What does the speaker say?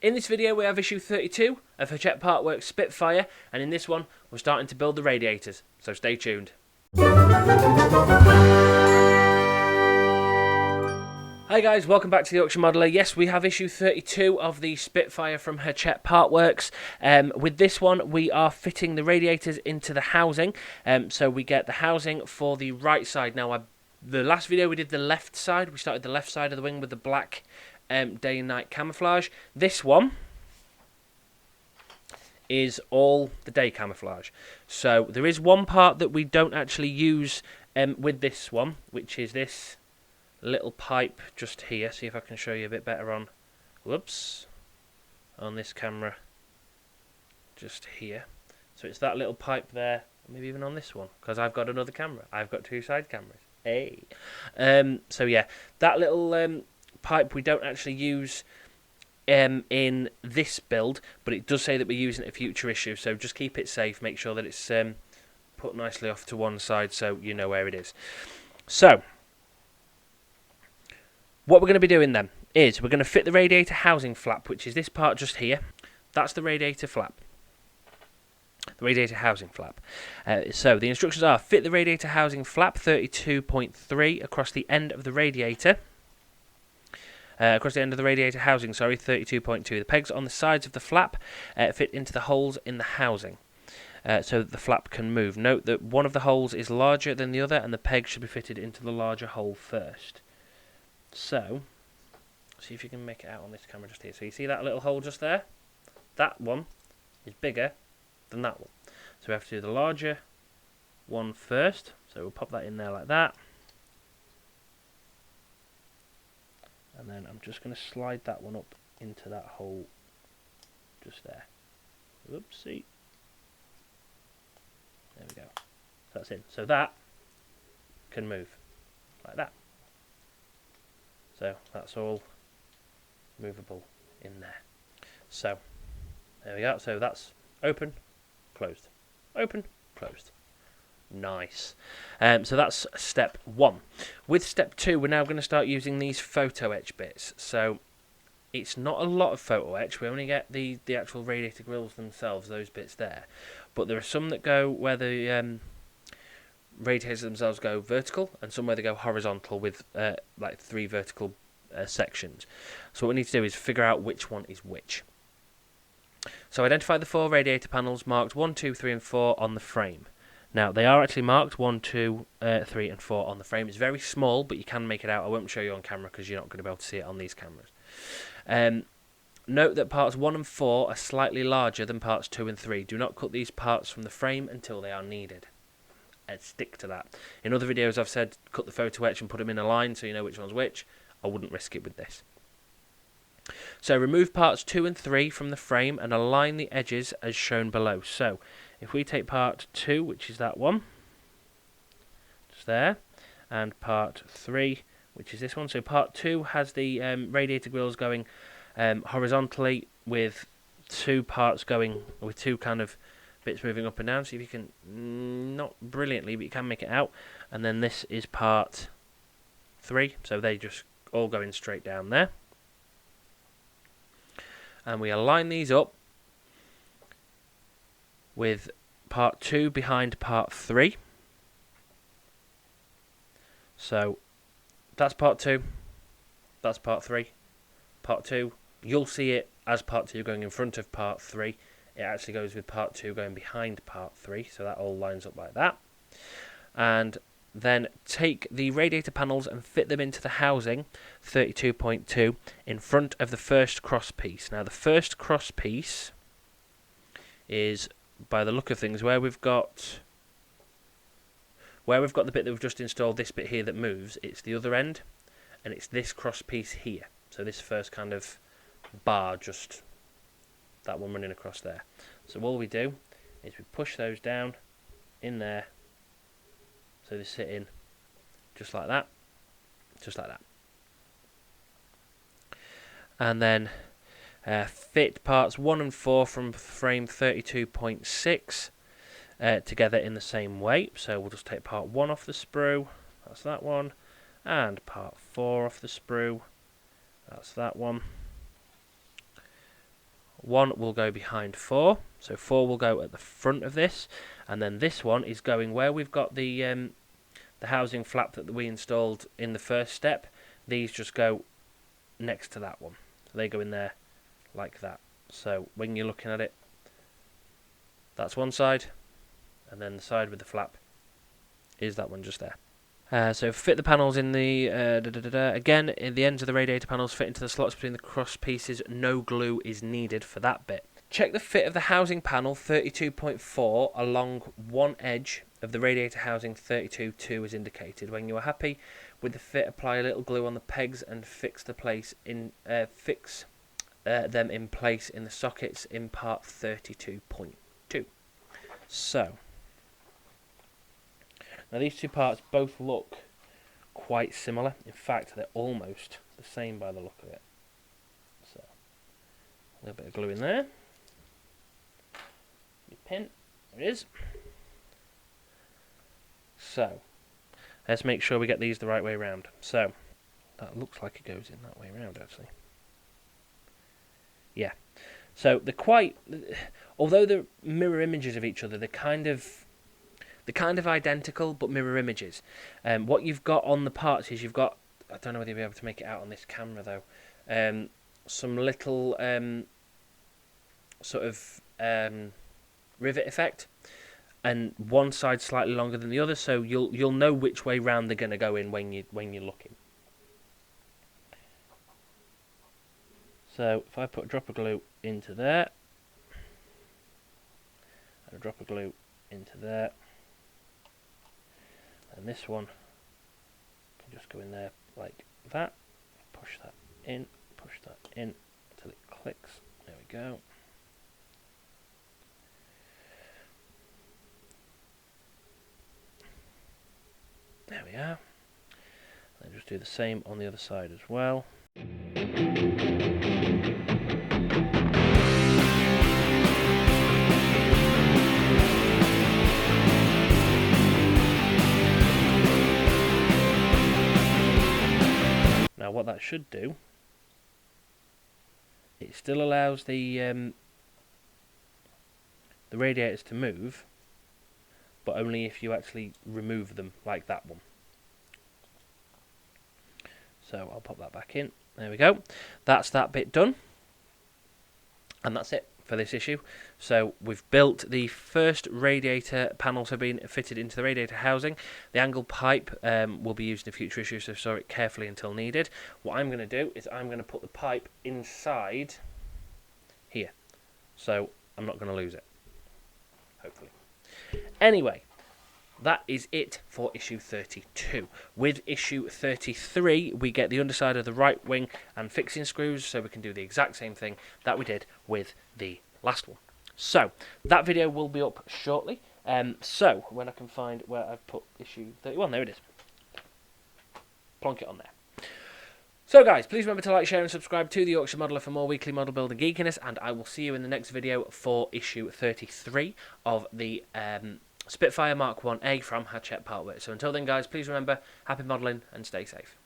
In this video we have issue 32 of Hachette Partworks Spitfire, and in this one we're starting to build the radiators, so stay tuned. Hi guys, welcome back to the Yorkshire Modeller. Yes, we have issue 32 of the Spitfire from Hachette Partworks. With this one we are fitting the radiators into the housing, so we get the housing for the right side. Now the last video we did the left side, we started the left side of the wing with the black day and night camouflage. This one is all the day camouflage. So there is one part that we don't actually use with this one, which is this little pipe just here. See if I can show you a bit better on, whoops, on this camera just here. So it's that little pipe there, maybe even on this one, because I've got another camera. I've got two side cameras. Hey. So yeah, that little pipe we don't actually use in this build, but it does say that we're using it in future issues, so just keep it safe. Make sure that it's put nicely off to one side so you know where it is. So what we're going to be doing then is we're going to fit the radiator housing flap, which is this part just here. That's the radiator flap, the radiator housing flap. So the instructions are: fit the radiator housing flap 32.3 across the end of the radiator. Across the end of the radiator housing, 32.2. The pegs on the sides of the flap fit into the holes in the housing, so that the flap can move. Note that one of the holes is larger than the other, and the peg should be fitted into the larger hole first. So, see if you can make it out on this camera just here. So you see that little hole just there? That one is bigger than that one. So we have to do the larger one first. So we'll pop that in there like that. And then I'm just going to slide that one up into that hole just there. Oopsie. There we go. So that's in. So that can move like that. So that's all movable in there. So there we go. So that's open, closed, open, closed. Nice. So that's step one. With step two, we're now going to start using these photo etch bits. So it's not a lot of photo etch. We only get the actual radiator grills themselves, those bits there. But there are some that go where the radiators themselves go vertical, and some where they go horizontal with like 3 vertical sections. So what we need to do is figure out which one is which. So identify the 4 radiator panels marked 1, 2, 3 and 4 on the frame. Now they are actually marked 1, 2, 3 and 4 on the frame. It's very small, but you can make it out. I won't show you on camera because you're not going to be able to see it on these cameras. Note that parts 1 and 4 are slightly larger than parts 2 and 3. Do not cut these parts from the frame until they are needed. Stick to that. In other videos I've said cut the photo etch and put them in a line so you know which one's which. I wouldn't risk it with this. So remove parts 2 and 3 from the frame and align the edges as shown below. So if we take part 2, which is that one, just there, and part 3, which is this one. So part 2 has the radiator grills going horizontally with 2 parts going, with 2 kind of bits moving up and down. See if you can, not brilliantly, but you can make it out. And then this is part 3, so they just all going straight down there. And we align these up with part 2 behind part 3. So that's part 2, that's part 3. Part 2, you'll see it as part 2 going in front of part 3. It actually goes with part 2 going behind part 3, so that all lines up like that. And then take the radiator panels and fit them into the housing 32.2 in front of the first cross piece. Now the first cross piece is, by the look of things, where we've got the bit that we've just installed, this bit here that moves, it's the other end, and it's this cross piece here. So this first kind of bar, just that one running across there. So all we do is we push those down in there, so they sit in just like that, just like that. And then fit parts 1 and 4 from frame 32.6 together in the same way. So we'll just take part 1 off the sprue, that's that one, and part 4 off the sprue, that's that one. 1 will go behind 4, so 4 will go at the front of this, and then this one is going where we've got the housing flap that we installed in the first step. These just go next to that one, so they go in there like that. So when you're looking at it, that's one side, and then the side with the flap is that one just there. So fit the panels in the, again, in the ends of the radiator panels fit into the slots between the cross pieces. No glue is needed for that bit. Check the fit of the housing panel 32.4 along one edge of the radiator housing 32.2 as indicated. When you are happy with the fit, apply a little glue on the pegs and fix them in place in the sockets in part 32.2. So, now these two parts both look quite similar. In fact, they're almost the same by the look of it. So, a little bit of glue in there. Your pin, there it is. So, let's make sure we get these the right way around. So, that looks like it goes in that way around actually. Yeah. So, they're quite, although they're mirror images of each other, they're kind of identical, but mirror images. What you've got on the parts is you've got, I don't know whether you'll be able to make it out on this camera though, some little sort of rivet effect, and one side slightly longer than the other, so you'll know which way round they're going to go in when you're looking. So if I put a drop of glue into there, and a drop of glue into there, and this one can just go in there like that, push that in until it clicks. There we go. There we are. And just do the same on the other side as well. Now what that should do, it still allows the radiators to move, but only if you actually remove them, like that one. So I'll pop that back in. There we go. That's that bit done. And that's it for this issue. So we've built the first radiator panels have been fitted into the radiator housing. The angled pipe will be used in a future issue, so store it carefully until needed. What I'm going to do is I'm going to put the pipe inside here, so I'm not going to lose it, hopefully. Anyway, that is it for issue 32. With issue 33, we get the underside of the right wing and fixing screws, so we can do the exact same thing that we did with the last one. So, that video will be up shortly. So, when I can find where I've put issue 31, there it is. Plonk it on there. So guys, please remember to like, share and subscribe to The Yorkshire Modeller for more weekly model building geekiness, and I will see you in the next video for issue 33 of the Spitfire Mk1a from Hachette Partworks. So until then guys, please remember, happy modelling and stay safe.